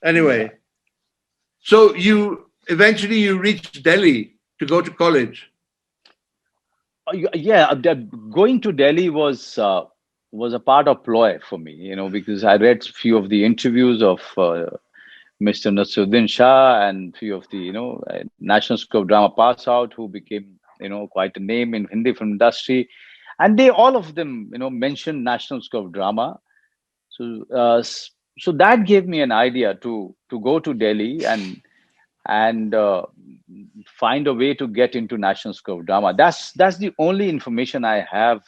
Anyway, so you eventually you reached Delhi to go to college. Yeah, going to Delhi was a part of ploy for me, because I read few of the interviews of Mr. Nasruddin Shah and few of the National School of Drama pass out who became quite a name in Hindi film industry, and they all of them mentioned National School of Drama. So so that gave me an idea to go to Delhi and find a way to get into National School of Drama. That's the only information I have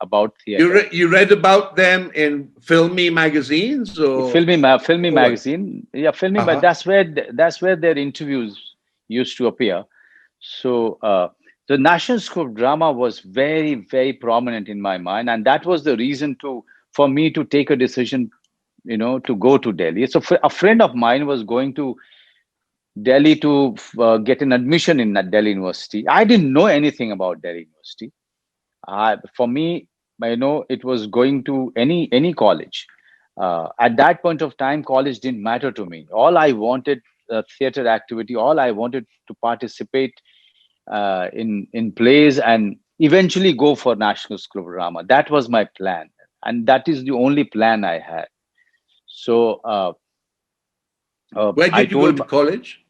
about theater. You read about them in filmy magazines Filmy or what? magazine, yeah, filmy, but Uh-huh. that's where their interviews used to appear. So the National School of Drama was very, very prominent in my mind, and that was the reason to for me to take a decision, to go to Delhi. So a friend of mine was going to Delhi to get an admission in that Delhi University. I didn't know anything about Delhi University. For me, it was going to any college. At that point of time, college didn't matter to me. All I wanted theater activity. All I wanted to participate in plays and eventually go for National School of Drama. That was my plan, and that is the only plan I had. So Where I did you go told to college?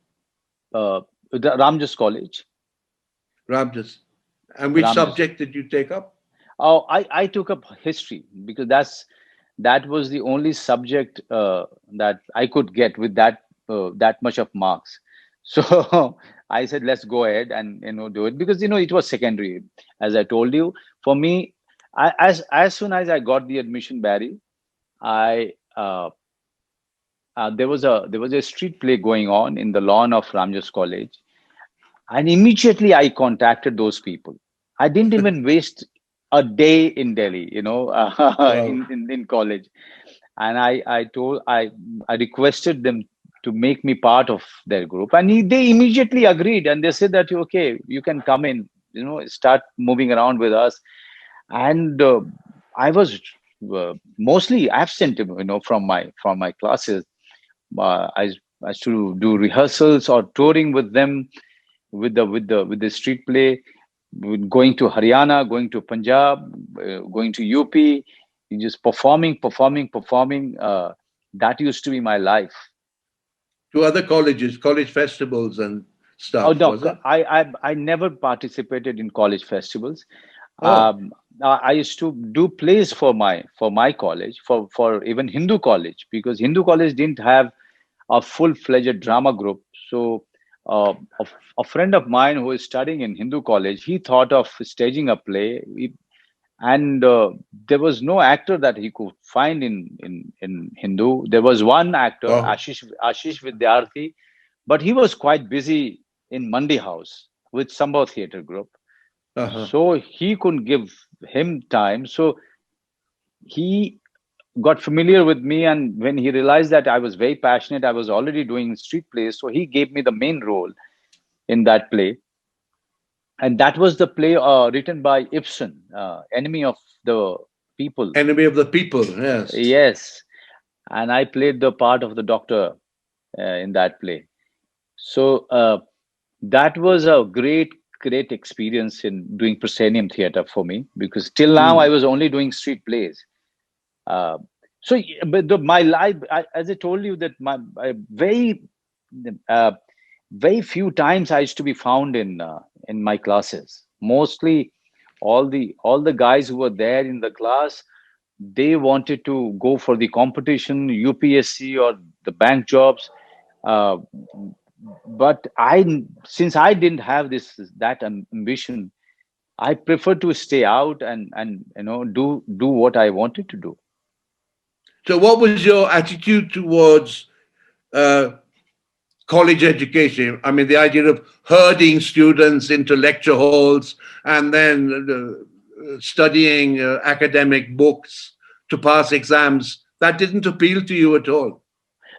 the Ramjas College. Ramjas. And which Ramjas. subject did you take up? Oh, I took up history because that was the only subject that I could get with that much of marks. So I said, let's go ahead and do it because it was secondary, as I told you. For me, as soon as I got the admission, Barry, I there was a street play going on in the lawn of Ramjas College, and immediately I contacted those people. I didn't even waste a day in Delhi, Wow. in college. And I requested them to make me part of their group. And they immediately agreed. And they said that, okay, you can come in, start moving around with us. And I was mostly absent, from my classes. I used to do rehearsals or touring with them with the street play, going to Haryana, going to Punjab, going to UP, just performing. That used to be my life. To other colleges, college festivals and Oh stuff, no, was it? I never participated in college festivals. Oh, I used to do plays for my college, for even Hindu college, because Hindu college didn't have a full-fledged drama group. So a friend of mine who is studying in Hindu college, he thought of staging a play, and there was no actor that he could find in Hindu. There was one actor, oh, Ashish Vidyarthi, but he was quite busy in Mandi House with Sambhav Theatre Group, uh-huh. so he couldn't give him time. So he got familiar with me, and when he realized that I was very passionate, I was already doing street plays, so he gave me the main role in that play. And that was the play written by Ibsen, Enemy of the People. Enemy of the people, yes. Yes, and I played the part of the doctor in that play. So that was a great experience in doing proscenium theater for me, because till now I Hmm. was only doing street plays. Uh, but my life, as I told you, that uh, very few times I used to be found in my classes. Mostly, all the guys who were there in the class, they wanted to go for the competition, UPSC or the bank jobs. Uh, but since I didn't have that ambition, I prefer to stay out and do what I wanted to do. So, what was your attitude towards uh, college education? I mean, the idea of herding students into lecture halls and then studying academic books to pass exams, that didn't appeal to you at all.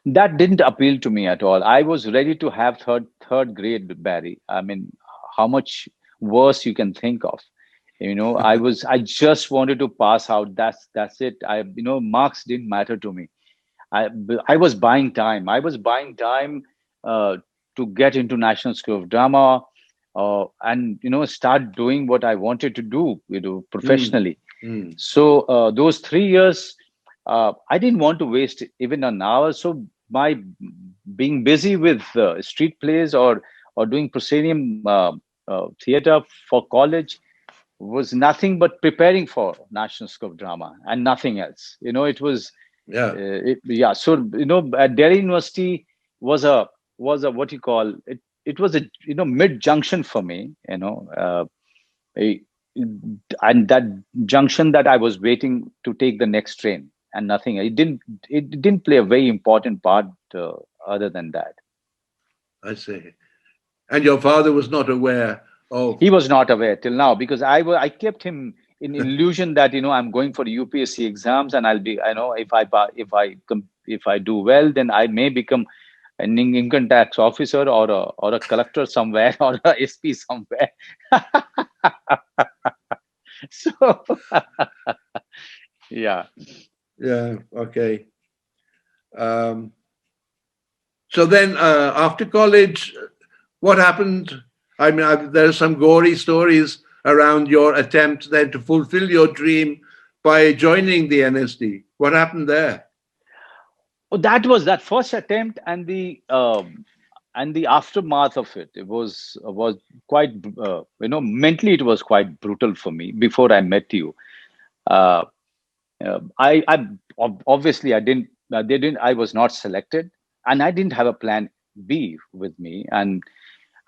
That didn't appeal to me at all. I was ready to have third grade, Barry. I mean, how much worse you can think of. I just wanted to pass out. That's it. Marks didn't matter to me. I I was buying time. I was buying time uh, to get into National School of Drama, and start doing what I wanted to do, Mm, professionally. mm. So those 3 years, I didn't want to waste even an hour. So my being busy with street plays or doing proscenium theater for college was nothing but preparing for National School of Drama and nothing else. It was Yeah, yeah. So at Delhi University was a what you call it. It was a mid junction for me. A- and that junction that I was waiting to take the next train and nothing. It didn't play a very important part other than that. I see. And your father was not aware of. He was not aware till now because I kept him in illusion that I'm going for UPSC exams and I'll be, if I do well, then I may become an income tax officer or a collector somewhere or a SP somewhere. So yeah. Yeah, okay. Um, so then, after college, what happened? I mean, there are some gory stories around your attempt then to fulfill your dream by joining the NSD. What happened there? Oh, that was that first attempt and the aftermath of it. It was quite mentally it was quite brutal for me before I met you. Uh, obviously I didn't they didn't I was not selected and I didn't have a plan B with me, and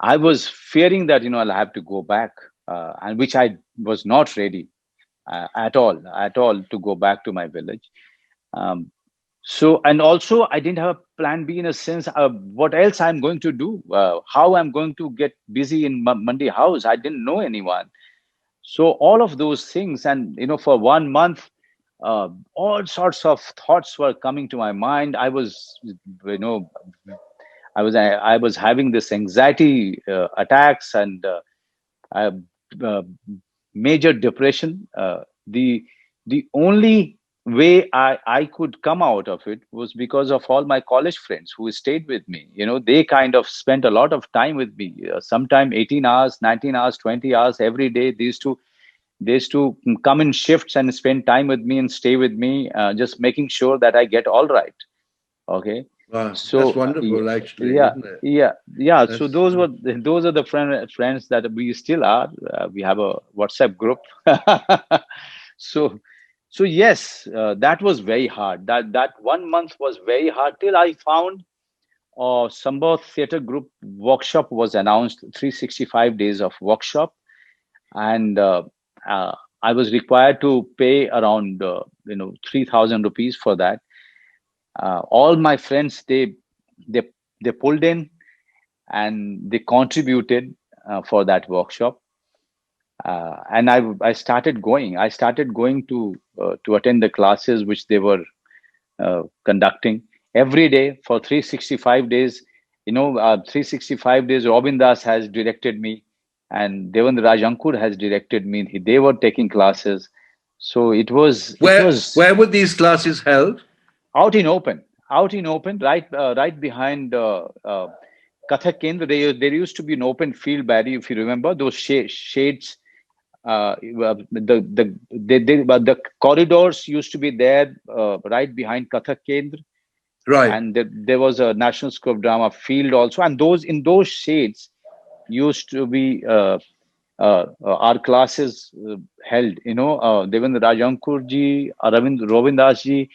I was fearing that I'll have to go back, and which I was not ready at all to go back to my village. Um, so, and also I didn't have a plan B in a sense of what else I'm going to do, how I'm going to get busy in Mandi house. I didn't know anyone. So all of those things, and for 1 month, all sorts of thoughts were coming to my mind. You know, I was having this anxiety attacks and uh, uh, major depression. The only way I could come out of it was because of all my college friends who stayed with me. They kind of spent a lot of time with me. Sometime 18 hours, 19 hours, 20 hours every day. They used to come in shifts and spend time with me and stay with me, just making sure that I get all right. Okay. Wow, that's So wonderful, actually, yeah, isn't it? yeah. So That's those are the friends that we still are. We have a WhatsApp group. so so yes, that was very hard. That 1 month was very hard till I found Sambhav Theatre Group workshop was announced. 365 days of workshop, and uh, I was required to pay around 3,000 rupees for that. All my friends, they they pulled in and they contributed for that workshop, and I started going. I started going to attend the classes which they were conducting every day for 365 days. 365 days. Robin Das has directed me, and Devendra Raj Ankur has directed me. They were taking classes, so it was where were these classes held? out in open, right behind Kathak Kendra. There used to be an open field, Barry, if you remember those shades. The corridors used to be there, right behind Kathak Kendra, Right. and there was a National School of Drama field also, and those shades used to be our classes held. Devendra Rajankur ji, Ravind Das ji,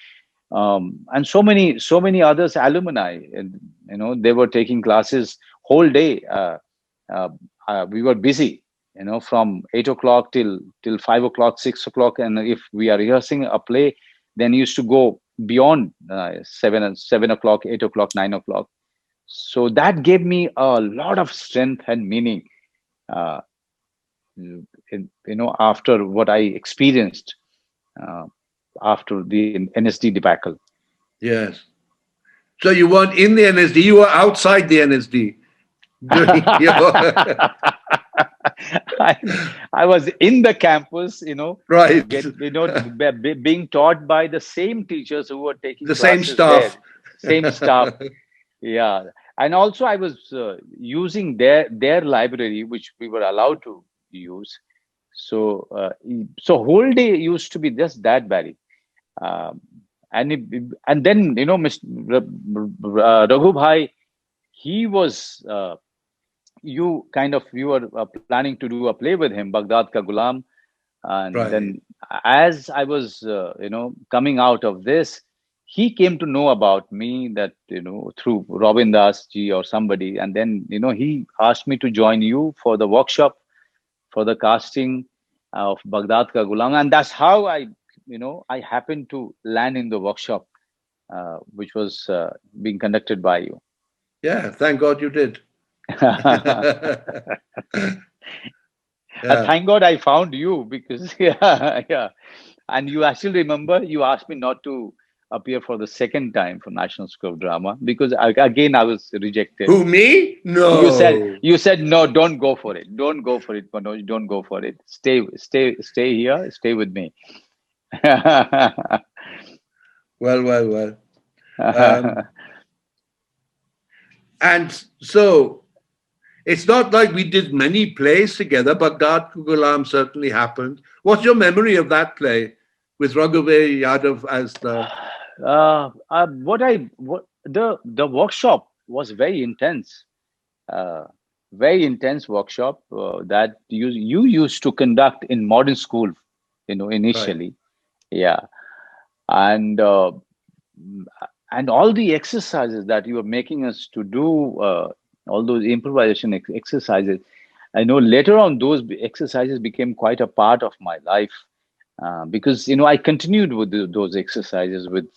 and so many others alumni. And they were taking classes whole day. Uh, we were busy, from 8 o'clock till 5 o'clock, 6 o'clock, and if we are rehearsing a play, then used to go beyond 7 o'clock, 8 o'clock, 9 o'clock. So that gave me a lot of strength and meaning. Uh, after what I experienced uh, after the NSD debacle. Yes. So you weren't in the NSD, you were outside the NSD doing your. I, I was in the campus, Right. being taught by the same teachers who were taking The same classes there, staff. same staff. Yeah, and also I was using their library, which we were allowed to use. So whole day used to be just that, Barry. Um, and then Raghu Bhai, he was you were planning to do a play with him, Baghdad Ka Gulam, and Right. then as I was coming out of this, he came to know about me that through Robin Das ji or somebody, and then he asked me to join you for the workshop for the casting of Baghdad Ka Gulam, and that's how I happened to land in the workshop, which was being conducted by you. Yeah, thank God you did. Yeah. Thank God I found you because yeah, yeah. And you actually remember you asked me not to appear for the second time for National School of Drama because again I was rejected. Who, me? You said No. you said no, don't go for it. Don't go for it, Manoj. Don't go for it. Stay here. Stay with me. Well, well, well. Um, and so it's not like we did many plays together, but Gad Kugulam certainly happened. What's your memory of that play with Raghuveer Yadav as the. what the workshop was very intense. Uh, Very intense workshop that you used to conduct in modern school, Right. initially. Yeah, and and all the exercises that you were making us to do, all those improvisation exercises. I know later on those exercises became quite a part of my life because I continued with those exercises with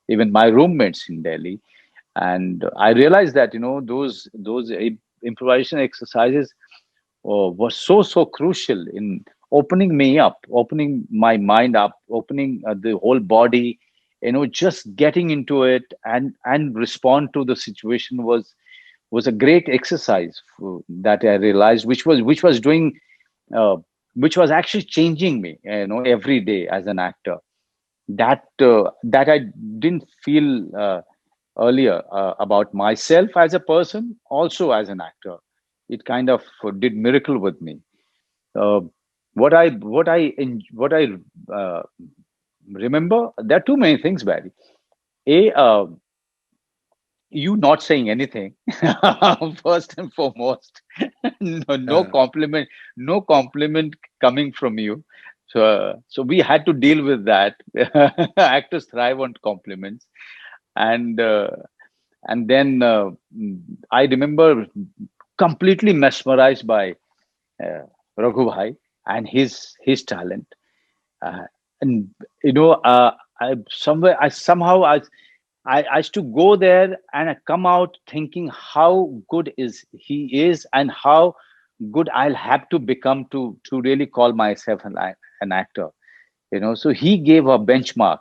even my roommates in Delhi, and I realized that those improvisation exercises was so crucial in opening me up, opening my mind up, opening the whole body, just getting into it and respond to the situation was a great exercise that I realized, which was doing uh, which was actually changing me, every day as an actor. That I didn't feel earlier about myself as a person, also as an actor. It kind of did miracle with me. Uh, what I remember, there are too many things, Barry. You not saying anything first and foremost. No Yeah. compliment, no compliment coming from you. So we had to deal with that. Actors thrive on compliments, and then I remember completely mesmerized by uh, Raghu Bhai and his talent. Uh, and I somehow I used to go there and I come out thinking how good is he is and how good I'll have to become to really call myself an actor. So he gave a benchmark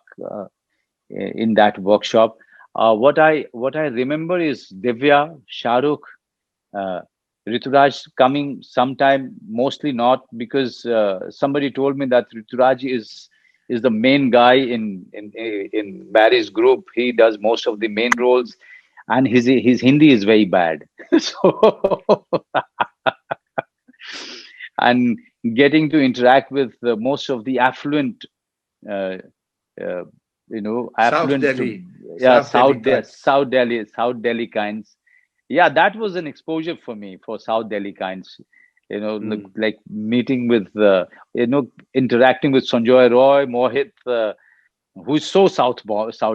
in that workshop. What I remember is Divya, Shahrukh, uh, Rituraj coming sometime, mostly not because somebody told me that Rituraj is the main guy in Barry's group. He does most of the main roles, and his Hindi is very bad. So and getting to interact with most of the affluent, uh, uh, South affluent, Delhi. yeah, South Delhi types. South Delhi kinds. Yeah, that was an exposure for me for South Delhi kinds. Mm. Like meeting with, interacting with Sanjoy Roy, Mohit, who's so South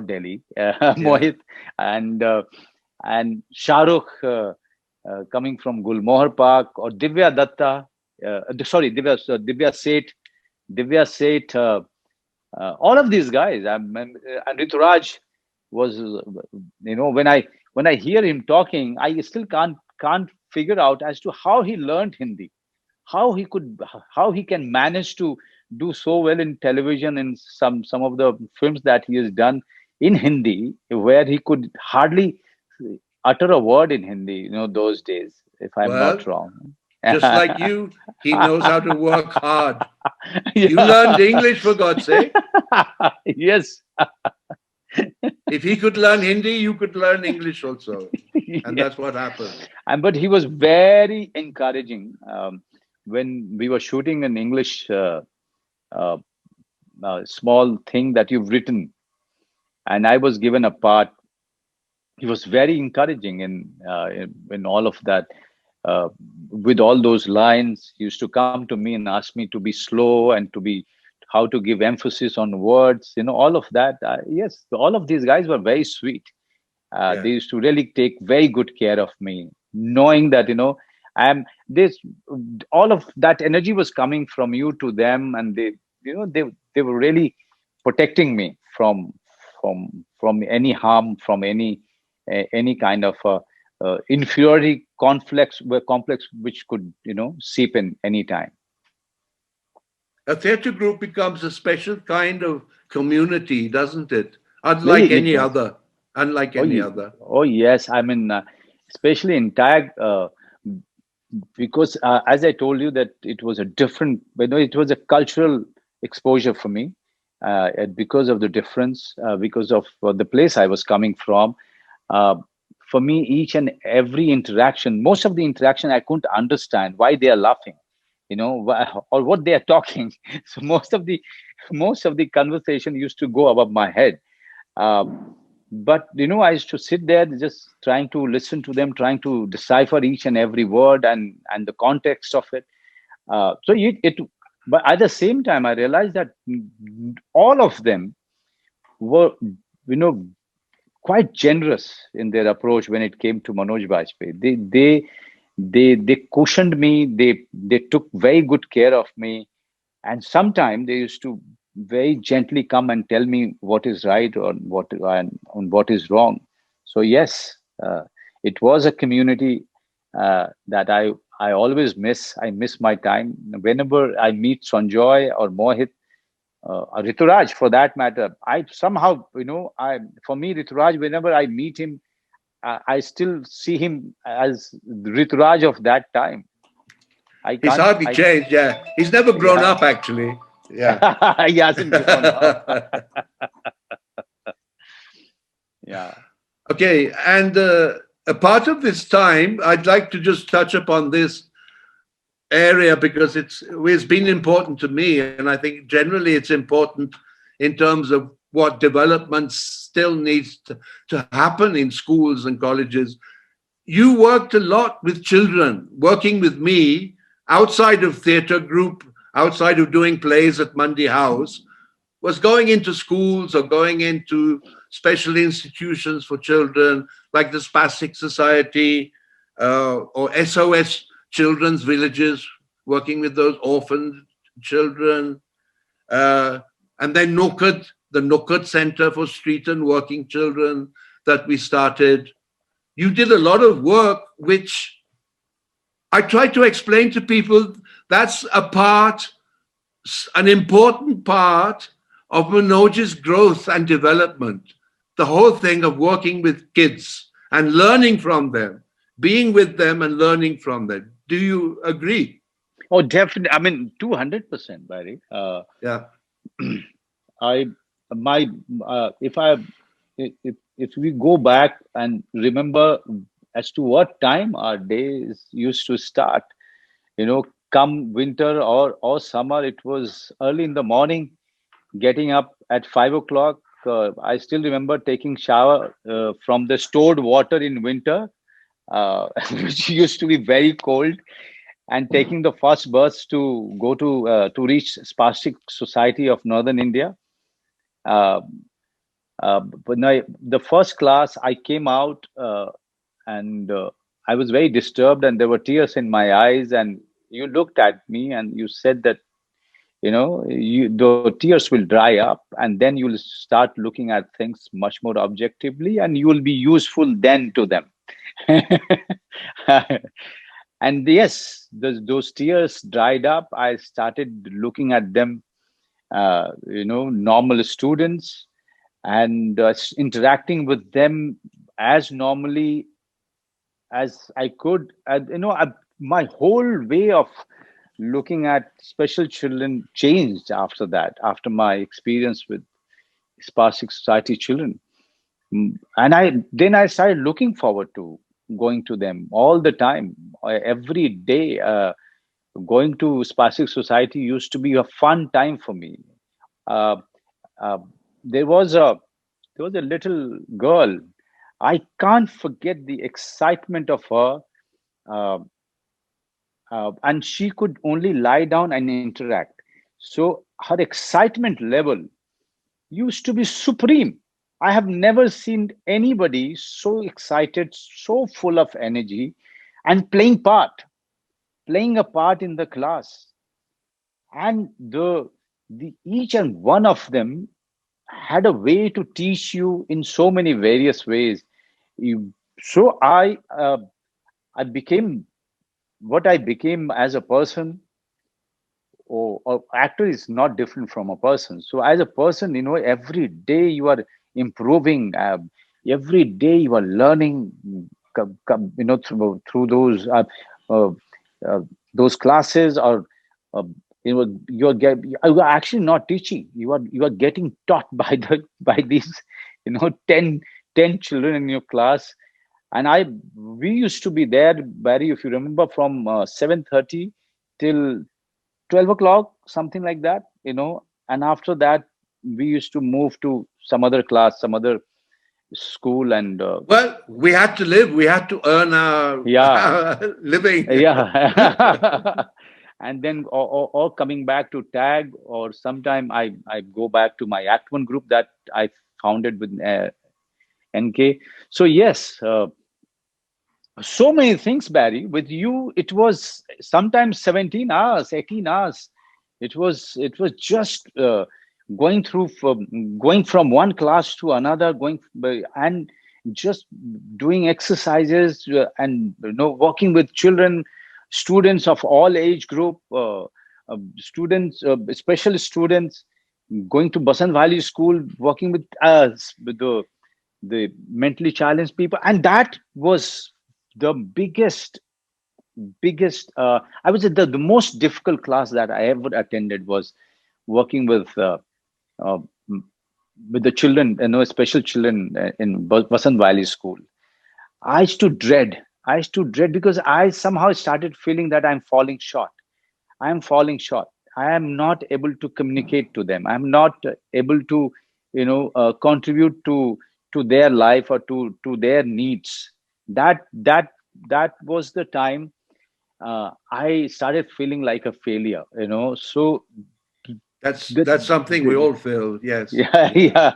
Delhi, Yeah. Mohit, and Shah Rukh coming from Gulmohar Park, or Divya Datta, sorry, Divya Seth, Divya Seth, all of these guys. And Rituraj was, when I hear him talking, I still can't figure out as to how he learned Hindi, how he could, how he can manage to do so well in television and some of the films that he has done in Hindi, where he could hardly utter a word in Hindi, those days, if I'm not Well, wrong. Just like you, he knows how to work hard. You learned Yeah. English, for God's sake. Yes. If he could learn Hindi, you could learn English also. And Yes. that's what happened. And but he was very encouraging when we were shooting an English uh, small thing that you've written, and I was given a part. He was very encouraging in all of that. Uh, with all those lines, he used to come to me and ask me to be slow and to be how to give emphasis on words. All of that. Yes, all of these guys were very sweet. They Yeah. used to really take very good care of me, knowing that I'm this. All of that energy was coming from you to them, and they were really protecting me from any harm, from any kind of inferiority complex which could seep in any time. A theatre group becomes a special kind of community, doesn't it? Really, Unlike it any does. other. Unlike Oh, any other. oh yes. I mean, especially in tag, because as I told you that it was a different, it was a cultural exposure for me, and because of the difference, because of the place I was coming from. Uh, for me, each and every interaction, most of the interaction, I couldn't understand why they are laughing, or what they are talking. So most of the conversation used to go above my head. But I used to sit there just trying to listen to them, trying to decipher each and every word and the context of it. So but at the same time, I realized that all of them were, you know, quite generous in their approach when it came to Manoj Bajpayee. They cushioned me. They took very good care of me, and sometimes they used to very gently come and tell me what is right or what is wrong. So yes, it was a community that I always miss. I miss my time whenever I meet Sanjoy or Mohit, or Rituraj for that matter. I somehow, I for me Rituraj, whenever I meet him, I still see him as Rituraj of that time. I He's can't. hardly changed, yeah. He's never grown Yeah. up, actually. Yeah. He hasn't grown up. Yeah. Okay, and a part of this time, I'd like to just touch upon this area because it's been important to me, and I think generally it's important in terms of what development still needs to happen in schools and colleges. You worked a lot with children, working with me outside of theatre group, outside of doing plays at Monday House, was going into schools or going into special institutions for children like the Spastic Society or SOS Children's Villages, working with those orphaned children. Uh, and then Nukad, the Nukad Center for Street and Working Children that we started. You did a lot of work, which I try to explain to people that's an important part of Manoj's growth and development. The whole thing of working with kids and learning from them, being with them and learning from them. Do you agree? Oh, definitely. I mean, 200%, Barry. Yeah. I my if I if we go back and remember as to what time our days used to start, come winter or summer, it was early in the morning, getting up at 5 o'clock. I still remember taking shower from the stored water in winter, which used to be very cold, and taking the first bus to go to reach Spastic Society of Northern India. Uh, but the first class I came out, and I was very disturbed, and there were tears in my eyes. And you looked at me and you said that the tears will dry up, and then you'll start looking at things much more objectively, and you will be useful then to them. And yes, those tears dried up. I started looking at them, normal students, and interacting with them as normally as I could. my whole way of looking at special children changed after that, after my experience with spastic society children. And I started looking forward to going to them all the time, every day. Going to spastic society used to be a fun time for me. uh, uh, there was a little girl. I can't forget the excitement of her. uh, and she could only lie down and interact. So her excitement level used to be supreme. I have never seen anybody so excited, so full of energy, and playing a part in the class. And the each and one of them had a way to teach you in so many various ways. So I became what I became as a person. Or actor is not different from a person. So as a person, every day you are improving. Every day you are learning. Through uh, uh, those classes, or uh, you are actually not teaching. You are getting taught by by these 10 children in your class. And we used to be there, Barry, if you remember, from 7:30 till 12 o'clock, something like that. And after that, we used to move to some other class, some other school. And Well, we had to live. We had to earn yeah, our living. yeah. And then, or coming back to tag, or sometime I go back to my act one group that I founded with NK. So yes, so many things, Barry. With you, it was sometimes 17 hours, 18 hours. It was just going from one class to another, and just doing exercises, and working with children, students of all age group, students, special students, going to Basant Valley School, working with us, with the mentally challenged people. And that was the biggest I would say the most difficult class that I ever attended was working uh, with the children, special children, in Vasant Valley School. I used to dread because I somehow started feeling that I'm falling short. I am not able to communicate to them. I'm not able to, contribute to their life, or to their needs. That was the time I started feeling like a failure. So the, That's something we the all feel. Yes, yeah, yeah. yeah.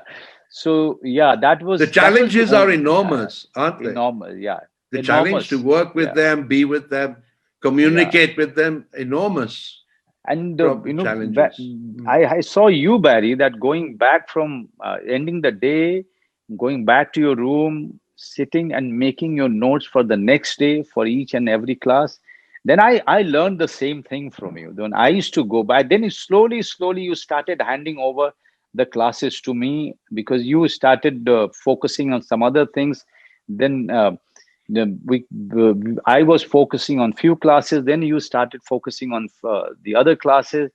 So yeah, The that was the challenges are enormous, aren't they? enormous. Yeah, The challenge to enormous. work with Yeah, them, be with them, yeah. communicate with them, enormous And challenges. Mm. I saw you, Barry, that going back from ending the day, going back to your room, sitting and making your notes for the next day for each and every class. Then I learned the same thing from you. Then I used to go back. Then slowly you started handing over the classes to me, because you started focusing on some other things. Then the, we I was focusing on few classes. Then you started focusing on the other classes.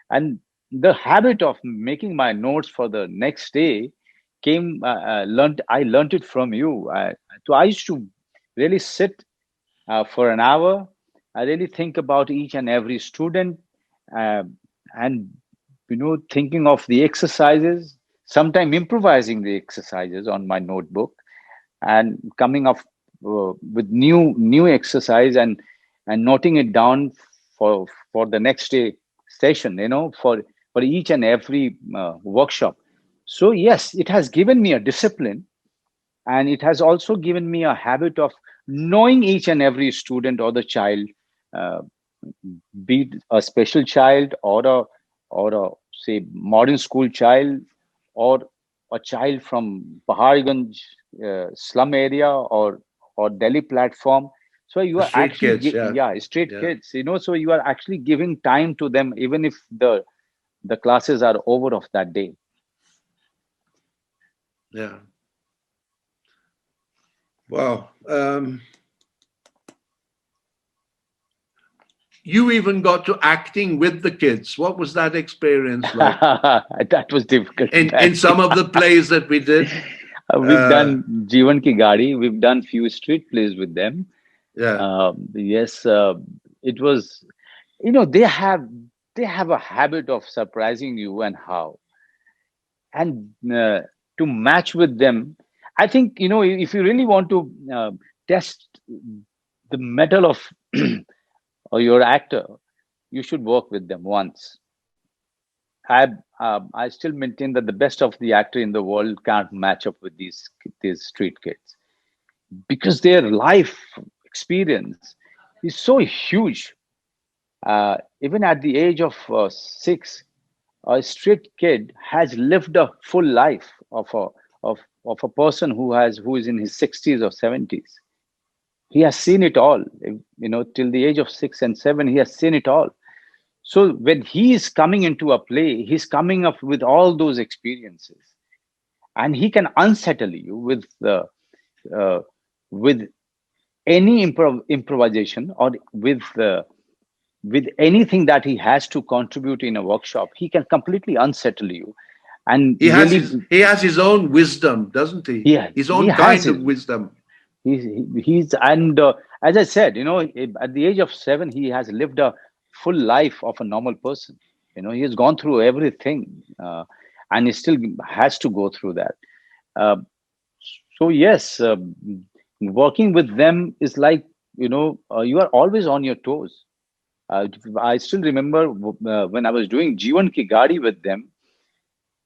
And the habit of making my notes for the next day came learned I learned it from you. So I used to really sit for an hour. I really think about each and every student, uh, and thinking of the exercises, sometime improvising the exercises on my notebook, and coming up with new exercise, and noting it down for the next day session, for each and every workshop. So yes, it has given me a discipline, and it has also given me a habit of knowing each and every student or the child, uh, be it a special child, or a say modern school child, or a child from Paharganj slum area, or Delhi platform. So you The are street actually kids, yeah, yeah, straight yeah, kids. So you are actually giving time to them, even if the classes are over of that day. yeah. Wow. you even got to acting with the kids. What was that experience like? That was difficult, In Barry. some of the plays that we did? We've Uh, done Jeevan Ki Gadi. We've done few street plays with them. yeah. Yes, it was. They have a habit of surprising you, and how, and to match with them. I think, if you really want to test the metal of or your actor, you should work with them once. I still maintain that the best of the actor in the world can't match up with these street kids, because their life experience is so huge. Even at the age of 6, a street kid has lived a full life of of a person who is in his 60s or 70s. He has seen it all. Till the age of 6 and 7, he has seen it all. So when he is coming into a play, he's coming up with all those experiences, and he can unsettle you uh, with any improvisation, or with anything that he has to contribute in a workshop. He can completely unsettle you, and really, He has his own wisdom, doesn't he? His he own has kind it. of wisdom. He's and As I said, at the age of 7, he has lived a full life of a normal person. He has gone through everything, and he still has to go through that. Uh, so yes, working with them is like, you are always on your toes. I still remember when I was doing Jeevan Ki Gadi with them.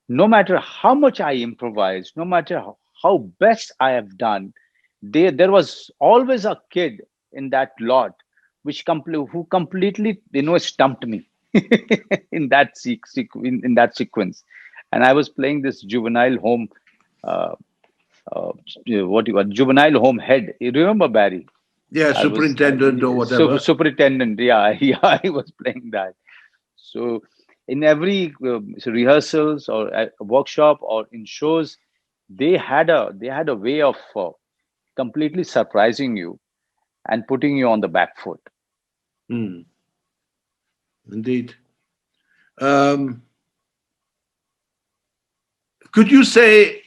No matter how much I improvised, no matter how best I have done, there was always a kid in that lot who completely, stumped me in that sequence. And I was playing this juvenile home, uh, juvenile home head. You remember, Barry? Yeah, I was superintendent or whatever. superintendent. Yeah, yeah, I was playing that. So in every rehearsals or workshop or in shows, they had a way of completely surprising you and putting you on the back foot. Hmm, indeed. Um, could you say,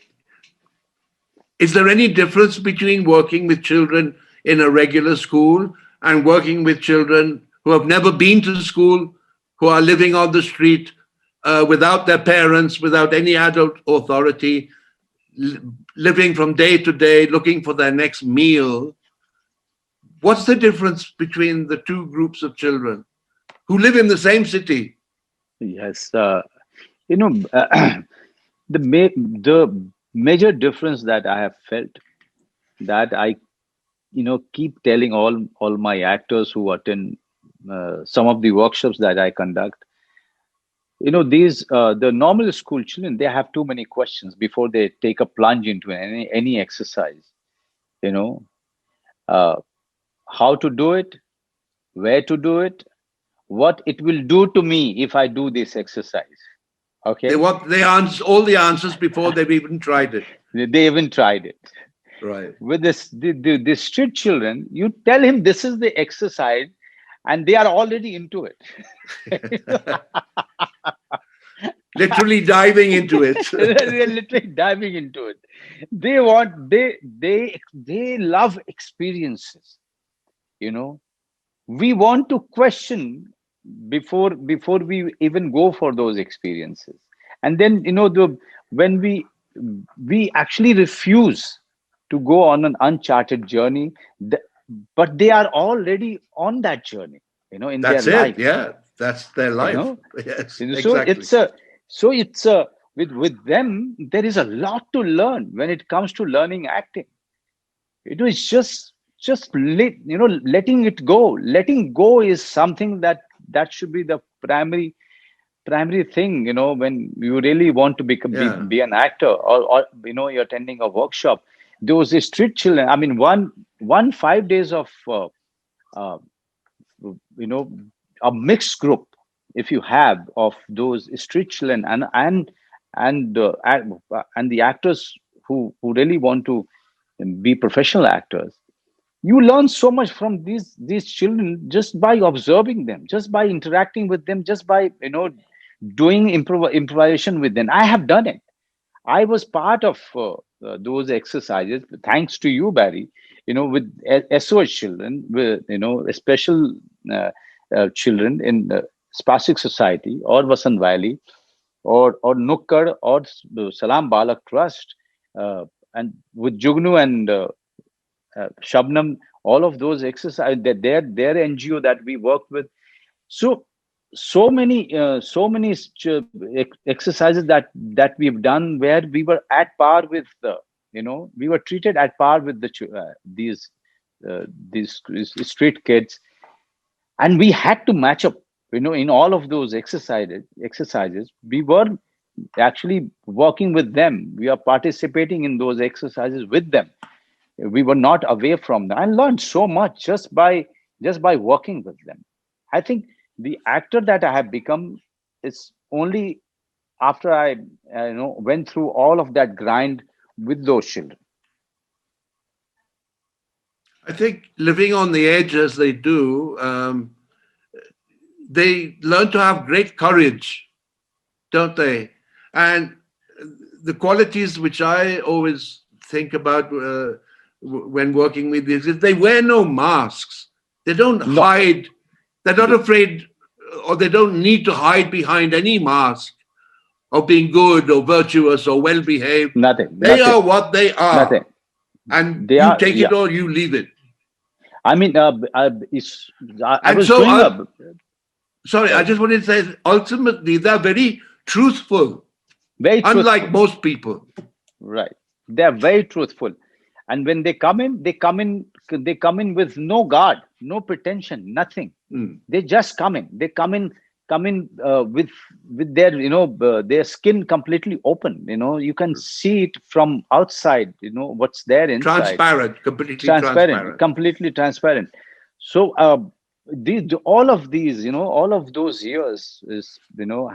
is there any difference between working with children in a regular school and working with children who have never been to school, who are living on the street without their parents, without any adult authority, li- living from day to day, looking for their next meal? What's the difference between the two groups of children who live in the same city? Yes, you know the major difference that I have felt, that I keep telling all my actors who attend some of the workshops that I conduct. These the normal school children, they have too many questions before they take a plunge into any exercise. You know, uh, how to do it, where to do it, what it will do to me if I do this exercise. They Okay, want they answer all the answers before they've even tried it. they even tried it. Right. With the street children, you tell him this is the exercise, and they are already into it. Literally diving into it. They're literally diving into it. They love experiences. You know, we want to question before we even go for those experiences, and then when we actually refuse to go on an uncharted journey, th- but they are already on that journey, in their That's it. life. Yeah. That's their you life. know Yes, so exactly. it's a with them, there is a lot to learn when it comes to learning acting. It was letting it go. Letting go is something that should be the primary thing, when you really want to Yeah. be an actor, or you're attending a workshop. Those street children, I mean, one 5 days of uh, you know a mixed group, if you have, of those street children, and the actors who really want to be professional actors, You learn so much from these children just by observing them, just by interacting with them, just by doing improvisation with them. I have done it. I was part of those exercises, thanks to you, Barry. With SOS children, with special children in the Spastic Society or Vasant Valley, or Nukkad or Salam Balak Trust, and with Jugnu and Shabnam, all of those exercise, their NGO that we worked with. So so many exercises that we've done where we were at par with the we were treated at par with these street kids, and we had to match up. In all of those exercises we were actually working with them. We are participating in those exercises with them. We were not away from them. I learned so much just by working with them. I think the actor that I have become is only after I went through all of that grind with those children. I think living on the edge as they do, they learn to have great courage, don't they? And the qualities which I always think about when working with these is they wear no masks. They don't No, hide. They're not afraid, or they don't need to hide behind any mask of being good or virtuous or well behaved. nothing, They nothing, are what they nothing. are. And They you are, take it yeah. or you leave it. I mean, I And was so, doing sorry, I sorry, just wanted to say ultimately they're very truthful, very unlike truthful. most people. Right. They are very truthful. And when they come in with no guard, no pretension, nothing. Mm. They just come in. They come in with their skin completely open. You can see it from outside. What's there inside. Transparent, completely Transparent, transparent. completely transparent. So all of these, all of those years is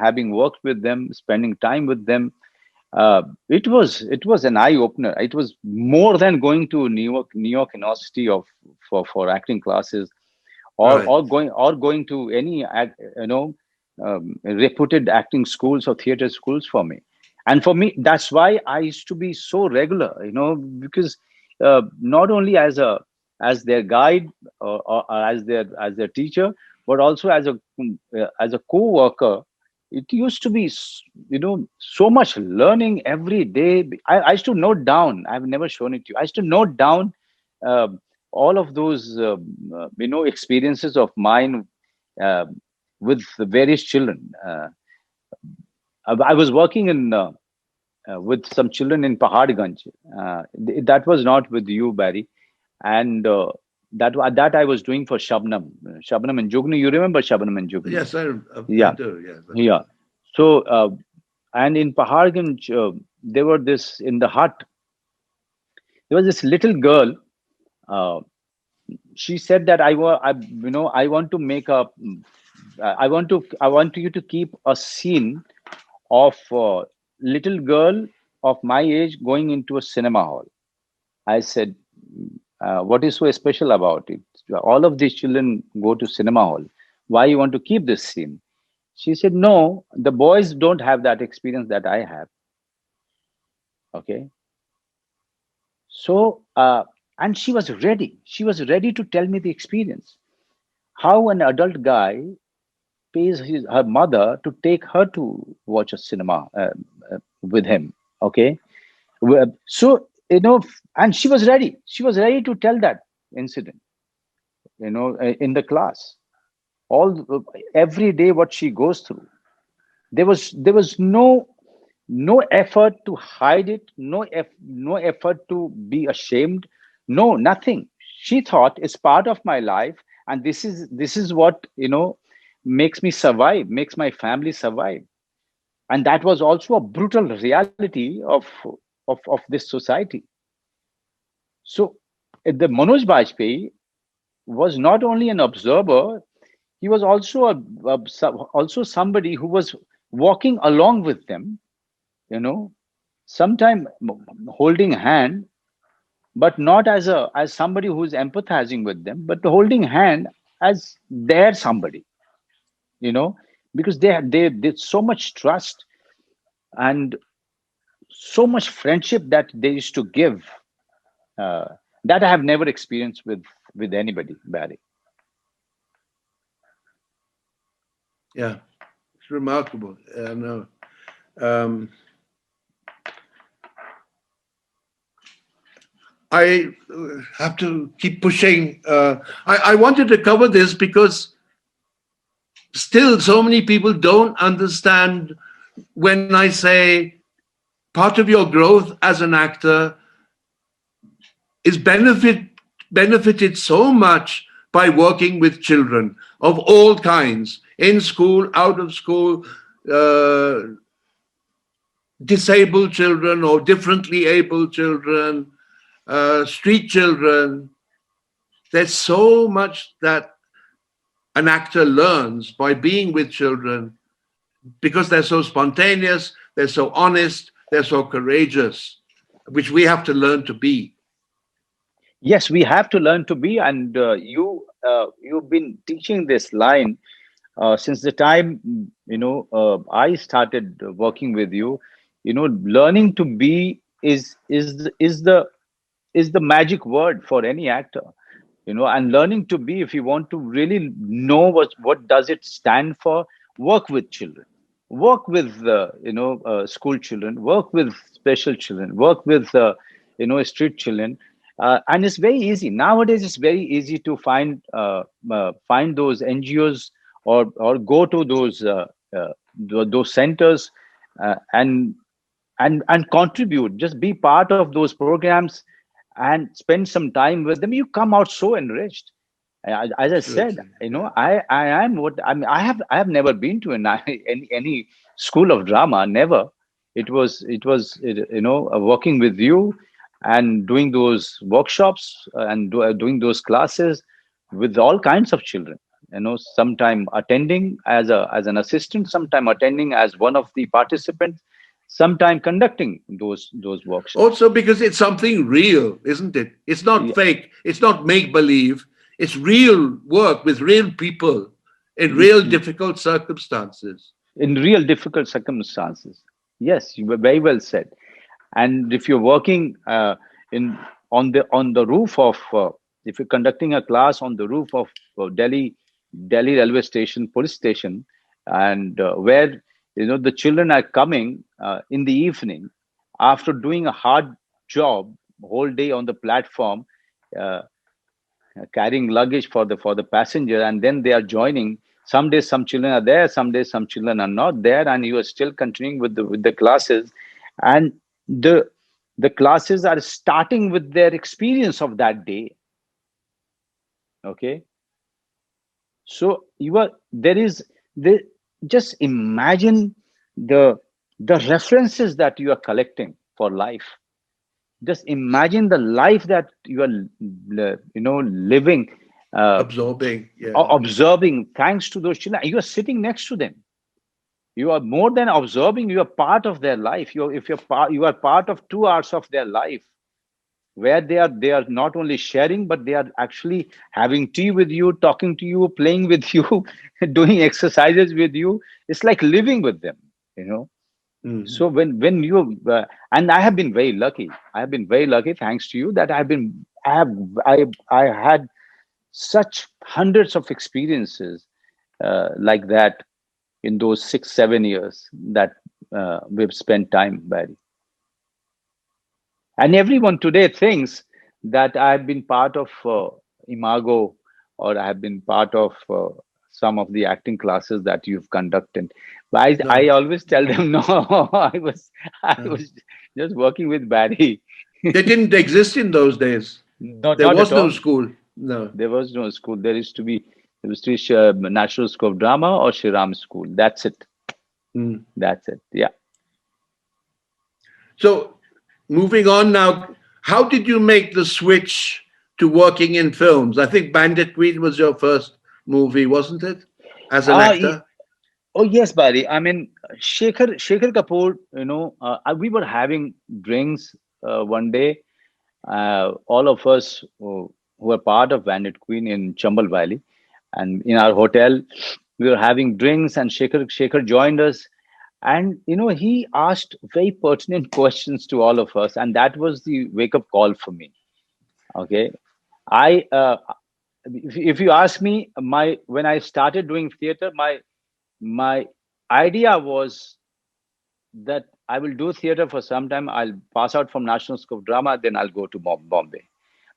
having worked with them, spending time with them, it was an eye opener. It was more than going to New York University for acting classes, or Right. going to any reputed acting schools or theater schools for me. And for me, that's why I used to be so regular, because not only as their guide, or as their teacher, but also as a co-worker. It used to be so much learning every day. I used to note down. I've never shown it to you. I used to note down uh, all of those experiences of mine uh, with the various children. I was working in with some children in Paharganj. That was not with you, Barry, and that I was doing for Shabnam and Jugni. You remember Shabnam and Jugni? Yes, I Yeah, do. Yes. yeah. So and in Paharganj, there were this in the hut. There was this little girl. Uh, she said that I want to make a I want you to keep a scene of little girl of my age going into a cinema hall. I said, what is so special about it? All of these children go to cinema hall. Why you want to keep this scene? She said, no, the boys don't have that experience that I have. Okay. So, and she was ready. She was ready to tell me the experience. How an adult guy pays her mother to take her to watch a cinema with him. Okay. So, and she was ready. She was ready to tell that incident, in the class. Every day what she goes through. There was no effort to hide it, no effort to be ashamed, no, nothing. She thought it's part of my life, and this is what makes me survive, makes my family survive. And that was also a brutal reality of this society. So the Manoj Bajpayee was not only an observer, he was also somebody who was walking along with them, you know sometime holding hand, but not as somebody who's empathizing with them, but holding hand as their somebody, you know, because they did so much trust and so much friendship that they used to give, uh, that I have never experienced with anybody, Barry. Yeah, it's remarkable. No. Um, I have to keep pushing. I wanted to cover this because still so many people don't understand when I say part of your growth as an actor is benefited so much by working with children of all kinds, in school, out of school, uh, disabled children or differently able children, street children. There's so much that an actor learns by being with children because they're so spontaneous, they're so honest, they're so courageous, which we have to learn to be. Yes, we have to learn to be, and you've been teaching this line since the time, I started working with you. You know, learning to be is the magic word for any actor. You know, and learning to be, if you want to really know what does it stand for, work with children, work with school children, work with special children, work with street children. And it's very easy nowadays. It's very easy to find those NGOs, or go to those centers, and contribute, just be part of those programs and spend some time with them. You come out so enriched. As I said, Absolutely. Yeah. I am what I mean. I have never been to any school of drama. Never. It was working with you and doing those workshops, and doing those classes with all kinds of children. You know, sometime attending as an assistant, sometime attending as one of the participants, sometime conducting those workshops. Also, because it's something real, isn't it? It's not Yeah. fake, it's not make believe, it's real work with real people in Mm, real mm. difficult circumstances. In real difficult circumstances. Yes, you were very well said. And if you're working in on the roof of, if you're conducting a class on the roof of Delhi railway station, police station, and where the children are coming in the evening after doing a hard job whole day on the platform, uh, carrying luggage for the passenger, and then they are joining. Some days some children are there, some days some children are not there, and you are still continuing with the classes. And the the classes are starting with their experience of that day. Okay, so you are there is the just imagine the the references that you are collecting for life. Just imagine the life that you are living, uh, Absorbing, yeah. or observing, thanks to those children. You are sitting next to them. You are more than observing, you are part of their life. You are part of 2 hours of their life, where they are not only sharing, but they are actually having tea with you, talking to you, playing with you, doing exercises with you. It's like living with them, you know. Mhm. So when you and I have been very lucky. I have been very lucky, thanks to you, that I had such hundreds of experiences like that in those 6 7 years that we've spent time, Barry. And everyone today thinks that I've been part of Imago, or I have been part of some of the acting classes that you've conducted. But I No, always tell them, no, I no. was just working with Barry. They didn't exist in those days. Not, There not at was no all. school. No. There was no school. There used to be National School of Drama or Shriram School. That's it. Mm. That's it. Yeah. So, moving on now, how did you make the switch to working in films? I think Bandit Queen was your first movie, wasn't it? As an Uh, actor? Oh yes, Barry. I mean, Shekhar Kapoor. We were having drinks one day, All of us who were part of Bandit Queen in Chambal Valley, and in our hotel, we were having drinks, and Shekhar joined us, and he asked very pertinent questions to all of us, and that was the wake up call for me. Okay, I if you ask me, my when I started doing theater, my idea was that I will do theater for some time. I'll pass out from National School of Drama, then I'll go to Bombay.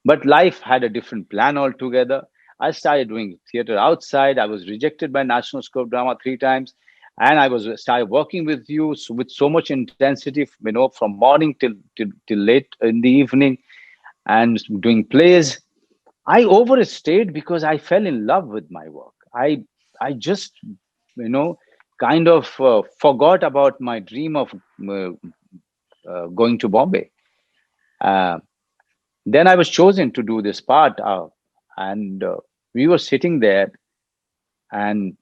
But life had a different plan altogether. I started doing theater outside. I was rejected by National School of Drama 3 times, and I was started working with you with so much intensity, from morning till late in the evening, and doing plays. I overstayed because I fell in love with my work. I just you know kind of forgot about my dream of going to Bombay. Uh, then I was chosen to do this part, and we were sitting there, and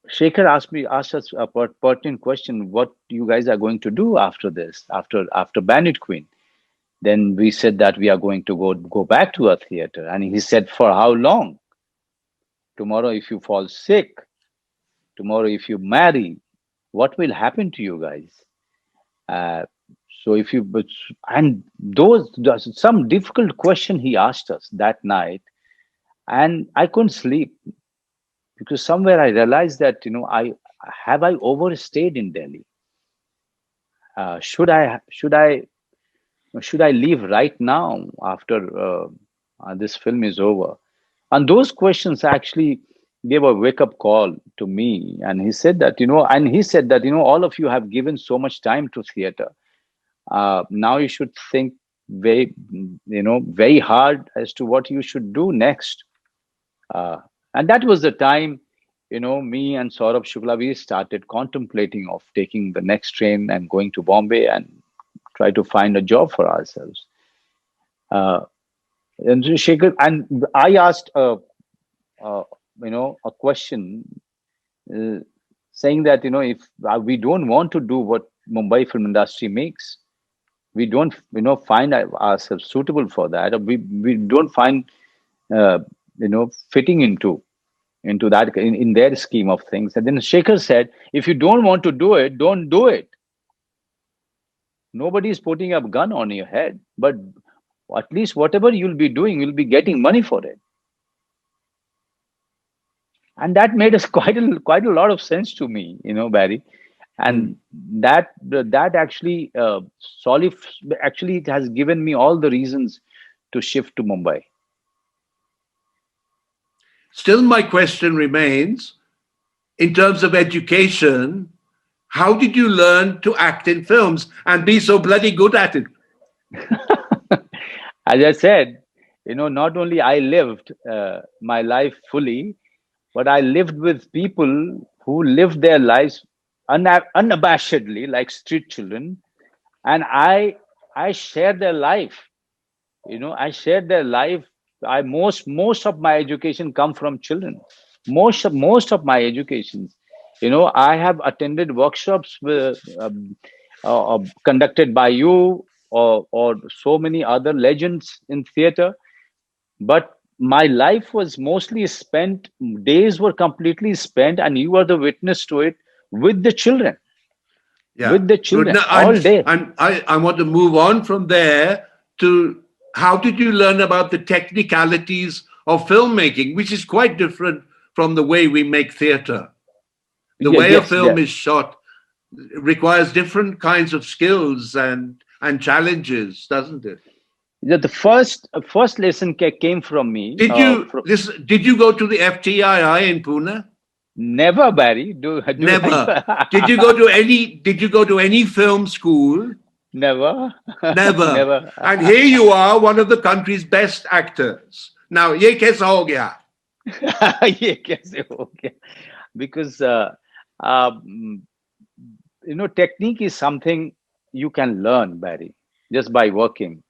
Shekhar asked us a pertinent question: "What you guys are going to do after this? After Bandit Queen?" Then we said that we are going to go back to a theater, and he said, "For how long? Tomorrow, if you fall sick, tomorrow, if you marry, what will happen to you guys?" Uh, so if you but and those some difficult question he asked us that night, and I couldn't sleep because somewhere I realized that I overstayed in Delhi. Should I leave right now after this film is over? And those questions actually gave a wake up call to me. And he said that all of you have given so much time to theater. Now you should think very hard as to what you should do next. And that was the time, me and Saurabh Shukla, we started contemplating of taking the next train and going to Bombay and try to find a job for ourselves. Uh, and Shekhar, and I asked, uh, a question, uh, saying that if we don't want to do what Mumbai film industry makes, we don't find ourselves suitable for that, or we don't find uh, fitting into that in their scheme of things. And then Shekhar said, if you don't want to do it, don't do it. Nobody is putting a gun on your head, but at least whatever you'll be doing, you'll be getting money for it. And that made us quite a lot of sense to me, Barry. Mm. And that actually actually it has given me all the reasons to shift to Mumbai. Still, my question remains, in terms of education, how did you learn to act in films and be so bloody good at it? As I said, not only I lived my life fully, but I lived with people who lived their lives unabashedly, like street children, and I shared their life. I shared their life. I most of my education come from children. Most of my educations. I have attended workshops conducted by you, or so many other legends in theater, but my life was mostly spent, days were completely spent, and you are the witness to it, with the children, Yeah, good. Now, all day. I want to move on from there to how did you learn about the technicalities of filmmaking, which is quite different from the way we make theater. The Yeah, way a yes, film is shot requires different kinds of skills and challenges, doesn't it? the first lesson came from me. Did you listen? Did you go to the FTII in Pune? Never, Barry. Do Never. Did you go to any? Did you go to any film school? never, Never. never. And here you are, one of the country's best actors. Now, ye kaisa ho gaya? ये कैसे हो गया? Because um, technique is something you can learn, Barry, just by working.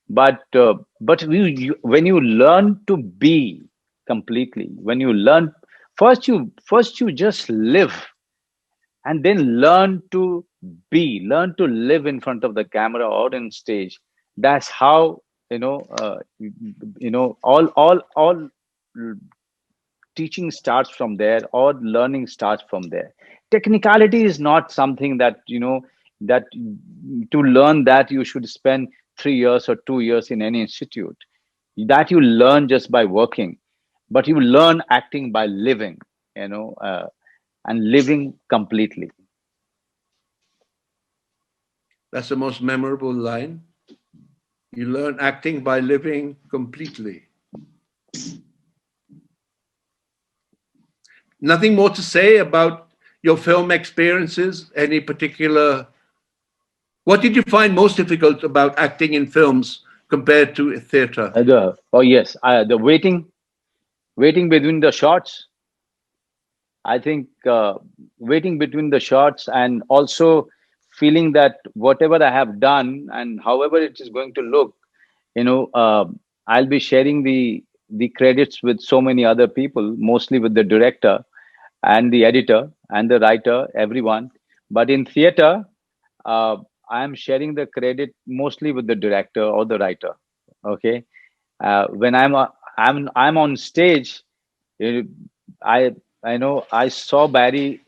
But when you learn to be completely, when you learn, first you just live, and then learn to live in front of the camera or in stage. That's how, all teaching starts from there, or learning starts from there. Technicality is not something that, that to learn that you should spend 3 years or 2 years in any institute. That you learn just by working, but you learn acting by living, and living completely. That's the most memorable line. You learn acting by living completely. Nothing more to say about your film experiences? Any particular? What did you find most difficult about acting in films compared to theater? Oh yes, the waiting between the shots. I think waiting between the shots, and also feeling that whatever I have done and however it is going to look, I'll be sharing the credits with so many other people, mostly with the director and the editor and the writer, everyone. But in theater, uh, I am sharing the credit mostly with the director or the writer. Okay, when I'm on stage, uh, I I know I saw Barry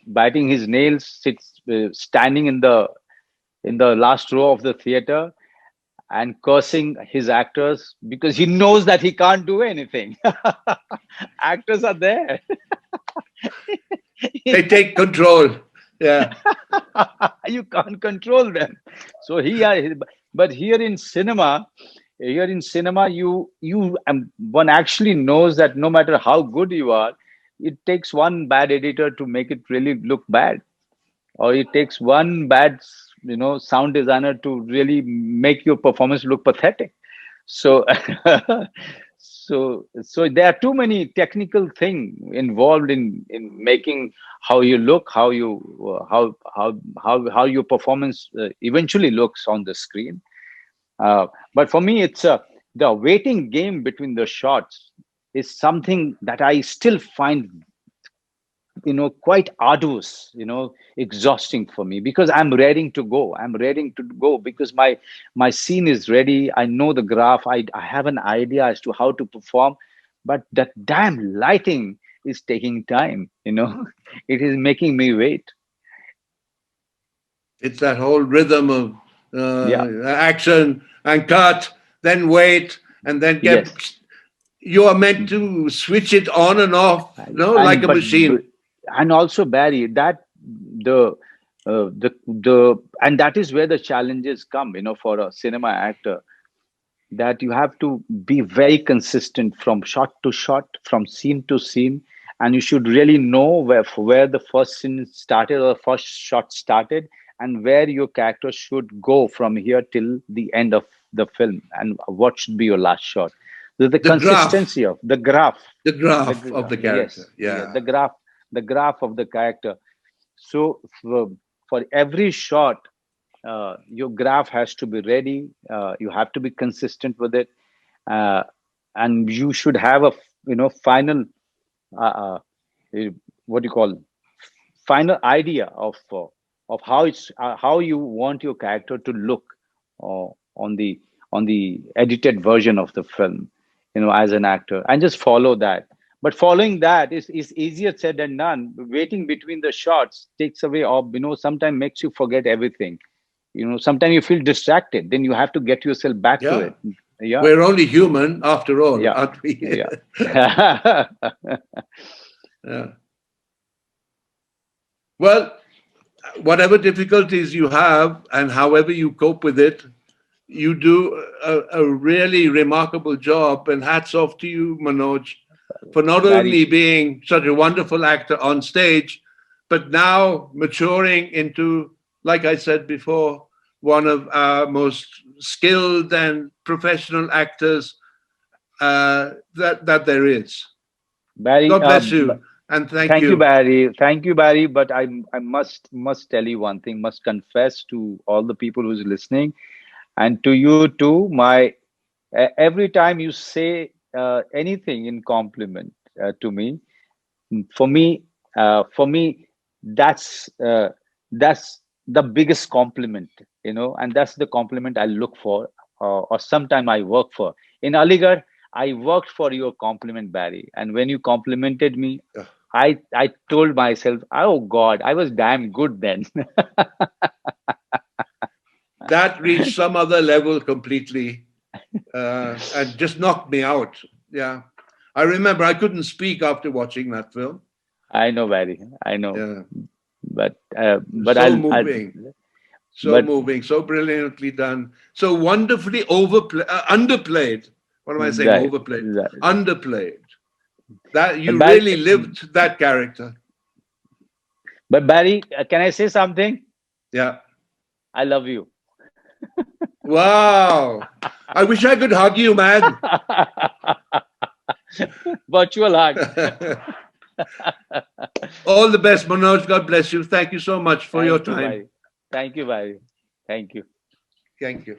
biting his nails, standing in the last row of the theater and cursing his actors because he knows that he can't do anything. Actors are there. They take control. Yeah, You can't control them. So but here in cinema, one actually knows that no matter how good you are, it takes one bad editor to make it really look bad, or it takes one bad sound designer to really make your performance look pathetic. So so there are too many technical things involved in making how you look, how your performance eventually looks on the screen. But for me, it's the waiting game between the shots is something that I still find quite arduous, exhausting for me, because I'm ready to go because my scene is ready. I know the graph. I have an idea as to how to perform, but that damn lighting is taking time. It is making me wait. it's that whole rhythm of Yeah. action and cut, then wait, and then get. Yes. You are meant to switch it on and off, like and a but machine. and also, Barry, that the the and that is where the challenges come, for a cinema actor, that you have to be very consistent from shot to shot, from scene to scene, and you should really know where the first scene started, or the first shot started, and where your character should go from here till the end of the film, and what should be your last shot. The The graph, consistency of the graph, the graph of the character. yes, yeah, Yeah. the graph of the character. So for every shot, your graph has to be ready. You have to be consistent with it, uh, and you should have a final, uh, uh, what do you call, final idea of how you want your character to look uh, on the edited version of the film, as an actor, and just follow that. But following that is easier said than done. Waiting between the shots takes away, or sometimes makes you forget everything. Sometimes you feel distracted, then you have to get yourself back to Yeah. it. Yeah. We're only human after all, Yeah. aren't we? Yeah. Yeah. Well, whatever difficulties you have and however you cope with it, you do a really remarkable job. And hats off to you, Manoj, for not Barry. only being such a wonderful actor on stage, but now maturing into, like I said before, one of our most skilled and professional actors that there is. Barry, God bless you and thank thank you, you. Barry. Thank you, Barry. But I must tell you one thing. Must confess to all the people who's listening, and to you too. Every time you say anything in compliment to me, for me, that's the biggest compliment, and that's the compliment I look for. or sometime I work for. In Aligarh, I worked for your compliment, Barry. And when you complimented me, Yeah. I told myself, oh God, I was damn good then. That reached some other level completely, and just knocked me out. Yeah. I remember I couldn't speak after watching that film. I know, Barry. I know. Yeah. But So I moving, so but moving, so brilliantly done, so wonderfully underplayed. What am I saying? right, Overplayed, right. underplayed. That But you Barry, really lived that character. can I say something? Yeah. I love you. Wow. I wish I could hug you, man. Virtual hug. All the best, Manoj. God bless you. Thank you so much for your Thank you, time. Barry. Thank you, Barry. Thank you. Thank you.